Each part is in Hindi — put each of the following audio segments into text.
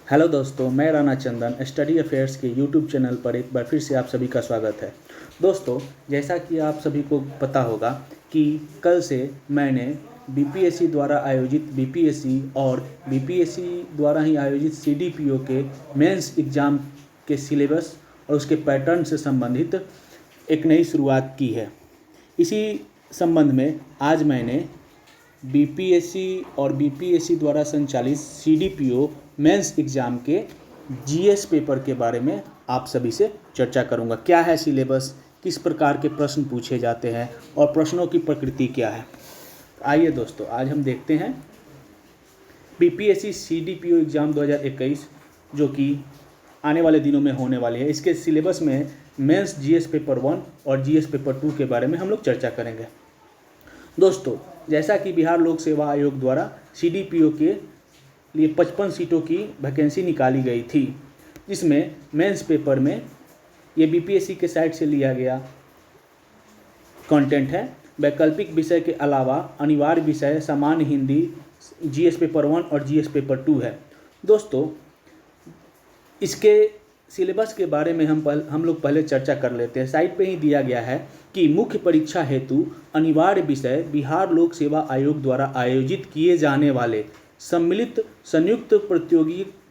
हेलो दोस्तों, मैं राणा चंदन स्टडी अफेयर्स के यूट्यूब चैनल पर एक बार फिर से आप सभी का स्वागत है। दोस्तों, जैसा कि आप सभी को पता होगा कि कल से मैंने बीपीएससी द्वारा आयोजित बीपीएससी और बीपीएससी द्वारा ही आयोजित सीडीपीओ के मेंस एग्ज़ाम के सिलेबस और उसके पैटर्न से संबंधित एक नई शुरुआत की है। इसी संबंध में आज मैंने बीपीएससी और बीपीएससी द्वारा संचालित सीडीपीओ मेंस एग्ज़ाम के जीएस पेपर के बारे में आप सभी से चर्चा करूंगा। क्या है सिलेबस, किस प्रकार के प्रश्न पूछे जाते हैं और प्रश्नों की प्रकृति क्या है। आइए दोस्तों, आज हम देखते हैं बीपीएससी सीडीपीओ एग्ज़ाम 2021 जो कि आने वाले दिनों में होने वाली है। इसके सिलेबस में मेंस जीएस पेपर 1 और जीएस पेपर 2 के बारे में हम लोग चर्चा करेंगे। दोस्तों, जैसा कि बिहार लोक सेवा आयोग द्वारा सीडीपीओ के लिए 55 सीटों की वैकेंसी निकाली गई थी, जिसमें मेंस पेपर में ये बीपीएससी के साइट से लिया गया कंटेंट है। वैकल्पिक विषय के अलावा अनिवार्य विषय सामान्य हिंदी, जीएस पेपर 1 और जीएस पेपर 2 है। दोस्तों, इसके सिलेबस के बारे में हम लोग पहले चर्चा कर लेते हैं। साइट पे ही दिया गया है कि मुख्य परीक्षा हेतु अनिवार्य विषय बिहार लोक सेवा आयोग द्वारा आयोजित किए जाने वाले सम्मिलित संयुक्त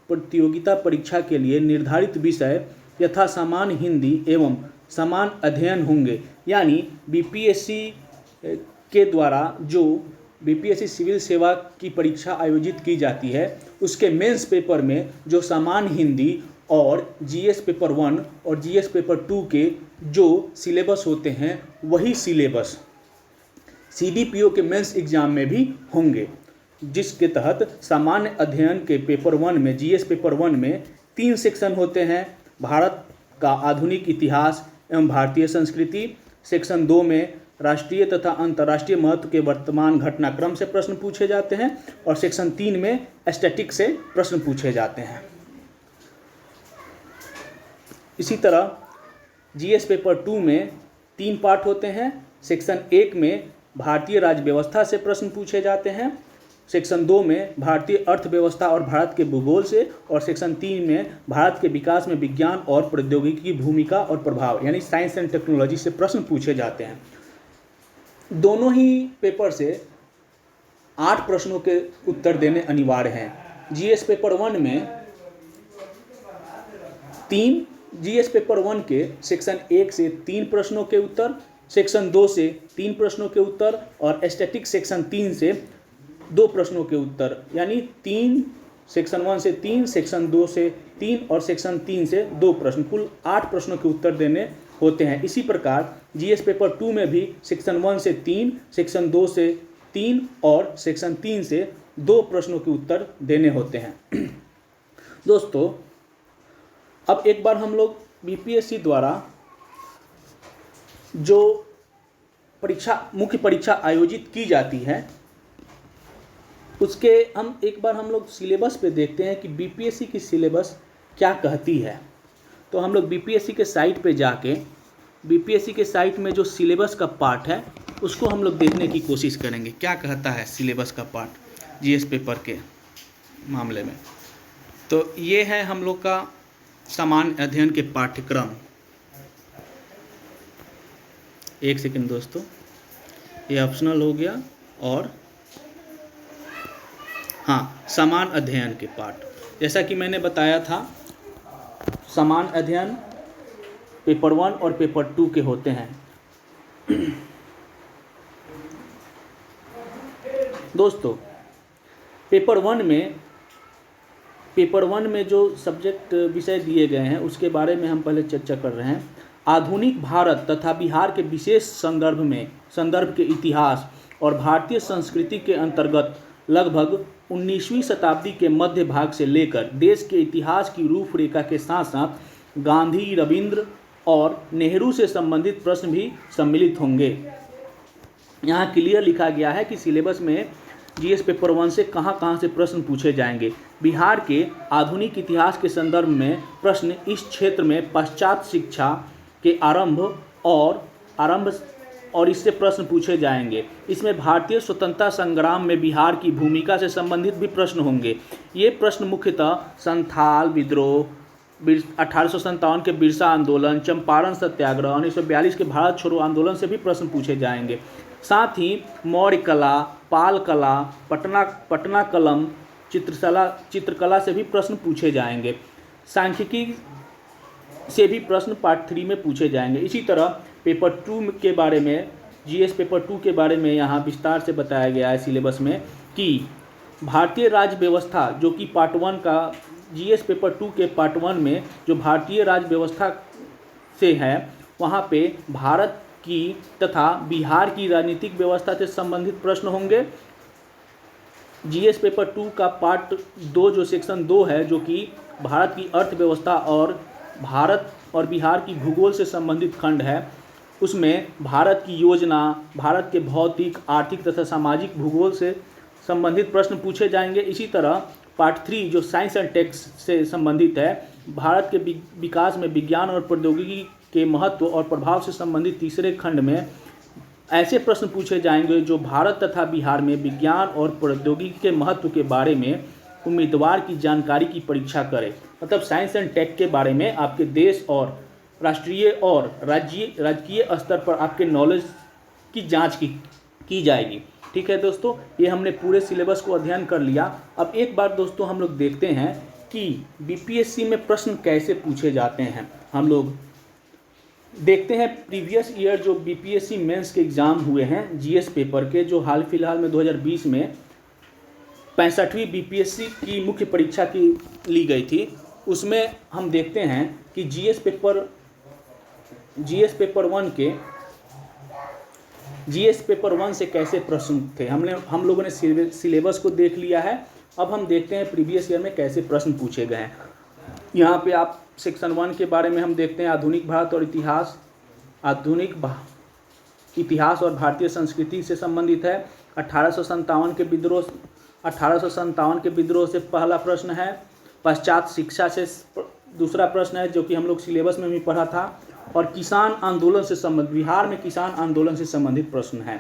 प्रतियोगिता परीक्षा के लिए निर्धारित विषय यथा सामान्य हिंदी एवं समान अध्ययन होंगे। यानी बीपीएससी के द्वारा जो बीपीएससी सिविल सेवा की परीक्षा आयोजित की जाती है, उसके मेंस पेपर में जो सामान्य हिंदी और जीएस पेपर 1 और जीएस पेपर 2 के जो सिलेबस होते हैं, वही सिलेबस सीडीपीओ के मेंस एग्ज़ाम में भी होंगे, जिसके तहत सामान्य अध्ययन के पेपर 1 में, जीएस पेपर 1 में 3 सेक्शन होते हैं। भारत का आधुनिक इतिहास एवं भारतीय संस्कृति। सेक्शन 2 में राष्ट्रीय तथा अंतर्राष्ट्रीय महत्व के वर्तमान घटनाक्रम से प्रश्न पूछे जाते हैं और सेक्शन 3 में स्टैटिक्स से प्रश्न पूछे जाते हैं। इसी तरह जीएस पेपर 2 में 3 पार्ट होते हैं। सेक्शन 1 में भारतीय राज्य व्यवस्था से प्रश्न पूछे जाते हैं। सेक्शन 2 में भारतीय अर्थव्यवस्था और भारत के भूगोल से, और सेक्शन 3 में भारत के विकास में विज्ञान और प्रौद्योगिकी की भूमिका और प्रभाव, यानी साइंस एंड टेक्नोलॉजी से प्रश्न पूछे जाते हैं। दोनों ही पेपर से 8 प्रश्नों के उत्तर देने अनिवार्य हैं। जीएस पेपर 1 में 3, जीएस पेपर 1 के सेक्शन 1 से 3 प्रश्नों के उत्तर, सेक्शन 2 से 3 प्रश्नों के उत्तर और स्टैटिक सेक्शन 3 से 2 प्रश्नों के उत्तर, यानी 3, सेक्शन 1 से 3, सेक्शन 2 से 3 और सेक्शन 3 से 2 प्रश्न, कुल 8 प्रश्नों के उत्तर देने होते हैं। इसी प्रकार जीएस पेपर 2 में भी सेक्शन 1 से 3, सेक्शन 2 से 3 और सेक्शन 3 से 2 प्रश्नों के उत्तर देने होते हैं। दोस्तों, अब एक बार हम लोग बीपीएससी द्वारा जो मुख्य परीक्षा आयोजित की जाती है, उसके हम लोग सिलेबस पे देखते हैं कि बीपीएससी की सिलेबस क्या कहती है। तो हम लोग बीपीएससी के साइट पे जाके बीपीएससी के साइट में जो सिलेबस का पार्ट है, उसको हम लोग देखने की कोशिश करेंगे। क्या कहता है सिलेबस का पार्ट जीएस पेपर के मामले में। तो ये है हम लोग का सामान्य अध्ययन के पाठ्यक्रम। एक सेकंड दोस्तों, ये ऑप्शनल हो गया। और हाँ, समान अध्ययन के पार्ट, जैसा कि मैंने बताया था, समान अध्ययन पेपर 1 और पेपर 2 के होते हैं। दोस्तों, पेपर 1 में जो सब्जेक्ट विषय दिए गए हैं, उसके बारे में हम पहले चर्चा कर रहे हैं। आधुनिक भारत तथा बिहार के विशेष संदर्भ के इतिहास और भारतीय संस्कृति के अंतर्गत लगभग 19वीं शताब्दी के मध्य भाग से लेकर देश के इतिहास की रूपरेखा के साथ साथ गांधी, रविंद्र और नेहरू से संबंधित प्रश्न भी सम्मिलित होंगे। यहाँ क्लियर लिखा गया है कि सिलेबस में जीएस पेपर 1 से कहाँ से प्रश्न पूछे जाएंगे। बिहार के आधुनिक इतिहास के संदर्भ में प्रश्न इस क्षेत्र में पश्चात शिक्षा के आरंभ और इससे प्रश्न पूछे जाएंगे। इसमें भारतीय स्वतंत्रता संग्राम में बिहार की भूमिका से संबंधित भी प्रश्न होंगे। ये प्रश्न मुख्यतः संथाल विद्रोह, 1857 के बिरसा आंदोलन, चंपारण सत्याग्रह, 1942 के भारत छोड़ो आंदोलन से भी प्रश्न पूछे जाएंगे। साथ ही मौर्य कला, पाल कला, पटना कलम, चित्रकला से भी प्रश्न पूछे जाएंगे। सांख्यिकी से भी प्रश्न पार्ट 3 में पूछे जाएंगे। इसी तरह पेपर 2 के बारे में, जीएस पेपर 2 के बारे में यहाँ विस्तार से बताया गया है सिलेबस में कि भारतीय राज्य व्यवस्था, जो कि पार्ट 1 का जीएस पेपर 2 के पार्ट 1 में जो भारतीय राज्य व्यवस्था से है, वहाँ पे भारत की तथा बिहार की राजनीतिक व्यवस्था से संबंधित प्रश्न होंगे। जीएस पेपर 2 का पार्ट 2 जो सेक्शन 2 है, जो कि भारत की अर्थव्यवस्था और भारत और बिहार की भूगोल से संबंधित खंड है, उसमें भारत की योजना, भारत के भौतिक, आर्थिक तथा सामाजिक भूगोल से संबंधित प्रश्न पूछे जाएंगे। इसी तरह पार्ट 3 जो साइंस एंड टेक्स से संबंधित है, भारत के विकास में विज्ञान और प्रौद्योगिकी के महत्व और प्रभाव से संबंधित तीसरे खंड में ऐसे प्रश्न पूछे जाएंगे जो भारत तथा बिहार में विज्ञान और प्रौद्योगिकी के महत्व के बारे में उम्मीदवार की जानकारी की परीक्षा करे। मतलब साइंस एंड टेक के बारे में आपके देश और राष्ट्रीय और राजकीय स्तर पर आपके नॉलेज की जांच की जाएगी। ठीक है दोस्तों, ये हमने पूरे सिलेबस को अध्ययन कर लिया। अब एक बार दोस्तों हम लोग देखते हैं कि बीपीएससी में प्रश्न कैसे पूछे जाते हैं। हम लोग देखते हैं प्रीवियस ईयर जो बीपीएससी मेंस के एग्ज़ाम हुए हैं जीएस पेपर के, जो हाल फिलहाल में 2020 में 65वीं बीपीएससी की मुख्य परीक्षा की ली गई थी। उसमें हम देखते हैं कि जीएस पेपर 1 से कैसे प्रश्न थे। हम लोगों ने सिलेबस को देख लिया है। अब हम देखते हैं प्रीवियस ईयर में कैसे प्रश्न पूछे गए हैं। यहाँ पे आप सेक्शन 1 के बारे में हम देखते हैं, आधुनिक भारत और इतिहास, इतिहास और भारतीय संस्कृति से संबंधित है। 1857 के विद्रोह से पहला प्रश्न है। पश्चात शिक्षा से दूसरा प्रश्न है, जो कि हम लोग सिलेबस में भी पढ़ा था। और किसान आंदोलन से संबंधित, बिहार में किसान आंदोलन से संबंधित प्रश्न है।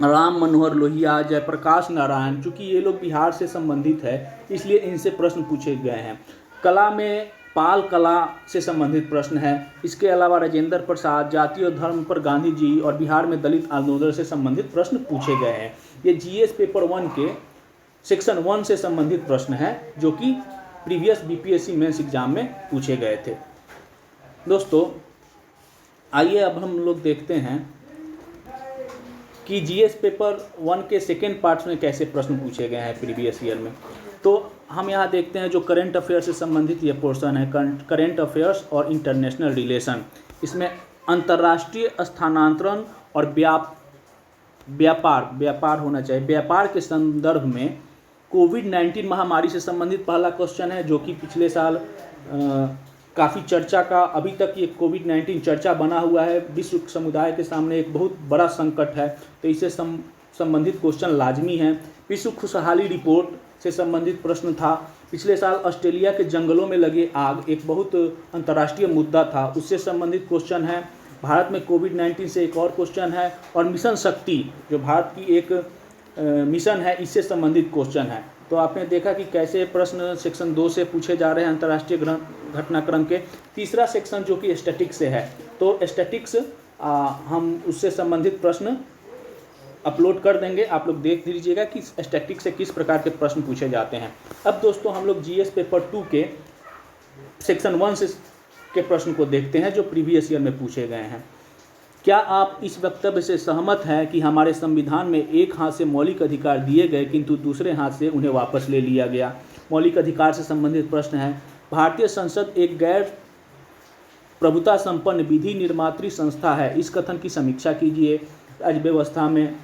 राम मनोहर लोहिया, जयप्रकाश नारायण, चूँकि ये लोग बिहार से संबंधित है इसलिए इनसे प्रश्न पूछे गए हैं। कला में पाल कला से संबंधित प्रश्न है। इसके अलावा राजेंद्र प्रसाद, जाति और धर्म पर गांधी जी और बिहार में दलित आंदोलन से संबंधित प्रश्न पूछे गए हैं। ये जीएस पेपर 1 के सेक्शन 1 से संबंधित प्रश्न है, जो कि प्रीवियस बीपीएससी मेंस एग्जाम में पूछे गए थे। दोस्तों आइए अब हम लोग देखते हैं कि जीएस पेपर 1 के सेकेंड पार्ट्स में कैसे प्रश्न पूछे गए हैं प्रीवियस ईयर में। तो हम यहाँ देखते हैं जो करंट अफेयर्स से संबंधित ये पोर्शन है, करंट अफेयर्स और इंटरनेशनल रिलेशन। इसमें अंतर्राष्ट्रीय स्थानांतरण और व्यापार होना चाहिए। व्यापार के संदर्भ में कोविड-19 महामारी से संबंधित पहला क्वेश्चन है, जो कि पिछले साल काफ़ी चर्चा का, अभी तक ये कोविड-19 चर्चा बना हुआ है। विश्व समुदाय के सामने एक बहुत बड़ा संकट है, तो इससे संबंधित क्वेश्चन लाजमी है। विश्व खुशहाली रिपोर्ट से संबंधित प्रश्न था। पिछले साल ऑस्ट्रेलिया के जंगलों में लगे आग एक बहुत अंतर्राष्ट्रीय मुद्दा था, उससे संबंधित क्वेश्चन है। भारत में कोविड-19 से एक और क्वेश्चन है। और मिशन शक्ति जो भारत की एक मिशन है, इससे संबंधित क्वेश्चन है। तो आपने देखा कि कैसे प्रश्न सेक्शन 2 से पूछे जा रहे हैं अंतर्राष्ट्रीय घटनाक्रम के। तीसरा सेक्शन जो कि स्टैटिक्स से है, तो स्टैटिक्स हम उससे संबंधित प्रश्न अपलोड कर देंगे, आप लोग देख लीजिएगा कि स्टैटिक्स से किस प्रकार के प्रश्न पूछे जाते हैं। अब दोस्तों हम लोग जीएस पेपर 2 के सेक्शन 1 से के प्रश्न को देखते हैं जो प्रीवियस ईयर में पूछे गए हैं। क्या आप इस वक्तव्य से सहमत हैं कि हमारे संविधान में एक हाथ से मौलिक अधिकार दिए गए किंतु दूसरे हाथ से उन्हें वापस ले लिया गया? मौलिक अधिकार से संबंधित प्रश्न है। भारतीय संसद एक गैर प्रभुता संपन्न विधि निर्मात्री संस्था है, इस कथन की समीक्षा कीजिए। राज्य व्यवस्था में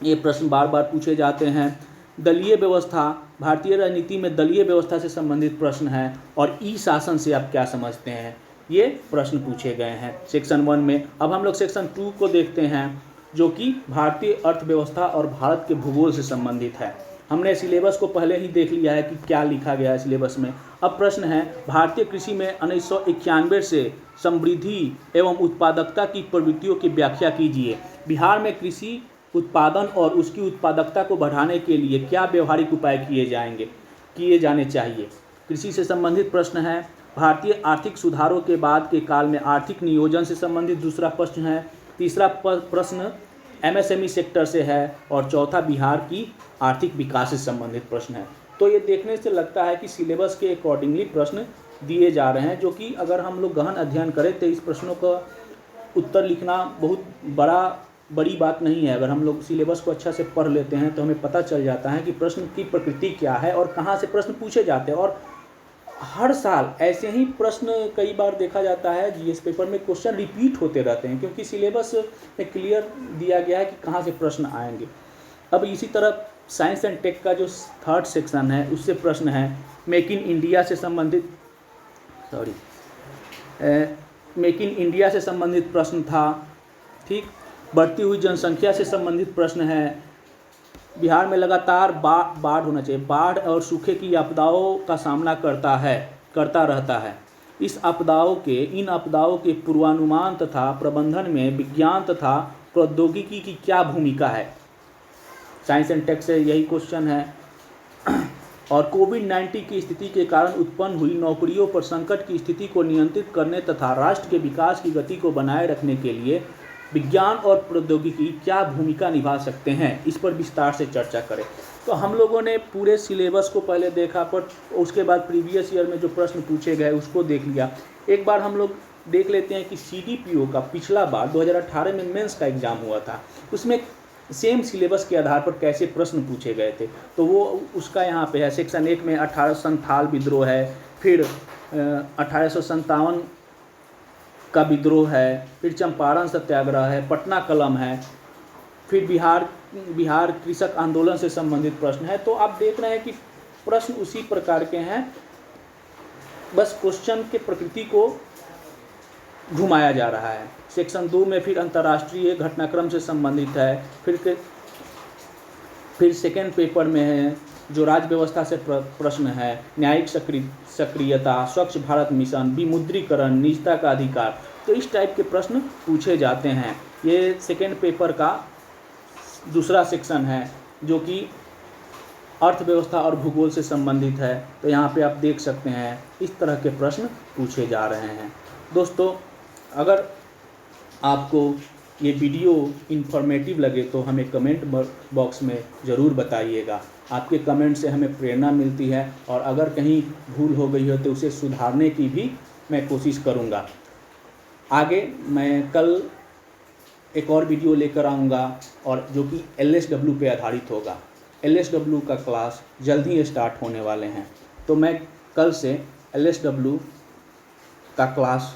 ये प्रश्न बार बार पूछे जाते हैं। दलीय व्यवस्था, भारतीय राजनीति में दलीय व्यवस्था से संबंधित प्रश्न है। और ई शासन से आप क्या समझते हैं, ये प्रश्न पूछे गए हैं सेक्शन 1 में। अब हम लोग सेक्शन 2 को देखते हैं, जो कि भारतीय अर्थव्यवस्था और भारत के भूगोल से संबंधित है। हमने सिलेबस को पहले ही देख लिया है कि क्या लिखा गया है सिलेबस में। अब प्रश्न है, भारतीय कृषि में 1991 से समृद्धि एवं उत्पादकता की प्रवृत्तियों की व्याख्या कीजिए। बिहार में कृषि उत्पादन और उसकी उत्पादकता को बढ़ाने के लिए क्या व्यवहारिक उपाय किए जाने चाहिए। कृषि से संबंधित प्रश्न है। भारतीय आर्थिक सुधारों के बाद के काल में आर्थिक नियोजन से संबंधित दूसरा प्रश्न है। तीसरा प्रश्न एमएसएमई सेक्टर से है और चौथा बिहार की आर्थिक विकास से संबंधित प्रश्न है। तो ये देखने से लगता है कि सिलेबस के अकॉर्डिंगली प्रश्न दिए जा रहे हैं, जो कि अगर हम लोग गहन अध्ययन करें तो इस प्रश्नों का उत्तर लिखना बहुत बड़ी बात नहीं है। अगर हम लोग सिलेबस को अच्छा से पढ़ लेते हैं तो हमें पता चल जाता है कि प्रश्न की प्रकृति क्या है और कहाँ से प्रश्न पूछे जाते हैं। और हर साल ऐसे ही प्रश्न कई बार देखा जाता है जीएस पेपर में क्वेश्चन रिपीट होते रहते हैं, क्योंकि सिलेबस में क्लियर दिया गया है कि कहाँ से प्रश्न आएंगे। अब इसी तरह साइंस एंड टेक का जो थर्ड सेक्शन है उससे प्रश्न है। मेक इन इंडिया से संबंधित प्रश्न था। ठीक, बढ़ती हुई जनसंख्या से संबंधित प्रश्न है। बिहार में लगातार बाढ़ होना चाहिए, बाढ़ और सूखे की आपदाओं का सामना करता रहता है। इन आपदाओं के पूर्वानुमान तथा प्रबंधन में विज्ञान तथा प्रौद्योगिकी की क्या भूमिका है। साइंस एंड टेक से यही क्वेश्चन है। और कोविड-19 की स्थिति के कारण उत्पन्न हुई नौकरियों पर संकट की स्थिति को नियंत्रित करने तथा राष्ट्र के विकास की गति को बनाए रखने के लिए विज्ञान और प्रौद्योगिकी क्या भूमिका निभा सकते हैं, इस पर विस्तार से चर्चा करें। तो हम लोगों ने पूरे सिलेबस को पहले देखा, पर उसके बाद प्रीवियस ईयर में जो प्रश्न पूछे गए उसको देख लिया। एक बार हम लोग देख लेते हैं कि सीडीपीओ का पिछला बार 2018 में मेंस का एग्ज़ाम हुआ था, उसमें सेम सिलेबस के आधार पर कैसे प्रश्न पूछे गए थे। तो वो उसका यहाँ पे है। सेक्शन 1 में 18 संथाल विद्रोह है, फिर 1857 का विद्रोह है, फिर चंपारण सत्याग्रह है, पटना कलम है, फिर बिहार कृषक आंदोलन से संबंधित प्रश्न है। तो आप देख रहे हैं कि प्रश्न उसी प्रकार के हैं, बस क्वेश्चन के प्रकृति को घुमाया जा रहा है। सेक्शन 2 में फिर अंतर्राष्ट्रीय घटनाक्रम से संबंधित है। फिर सेकेंड पेपर में है जो राज्य व्यवस्था से प्रश्न है, न्यायिक सक्रियता, स्वच्छ भारत मिशन, विमुद्रीकरण, निजता का अधिकार। तो इस टाइप के प्रश्न पूछे जाते हैं। ये सेकेंड पेपर का दूसरा सेक्शन है जो कि अर्थव्यवस्था और भूगोल से संबंधित है। तो यहाँ पे आप देख सकते हैं इस तरह के प्रश्न पूछे जा रहे हैं। दोस्तों, अगर आपको ये वीडियो इन्फॉर्मेटिव लगे तो हमें कमेंट बॉक्स में ज़रूर बताइएगा। आपके कमेंट से हमें प्रेरणा मिलती है और अगर कहीं भूल हो गई हो तो उसे सुधारने की भी मैं कोशिश करूँगा। आगे मैं कल एक और वीडियो लेकर आऊँगा और जो कि LSW पे आधारित होगा। LSW का क्लास जल्द ही स्टार्ट होने वाले हैं, तो मैं कल से LSW का क्लास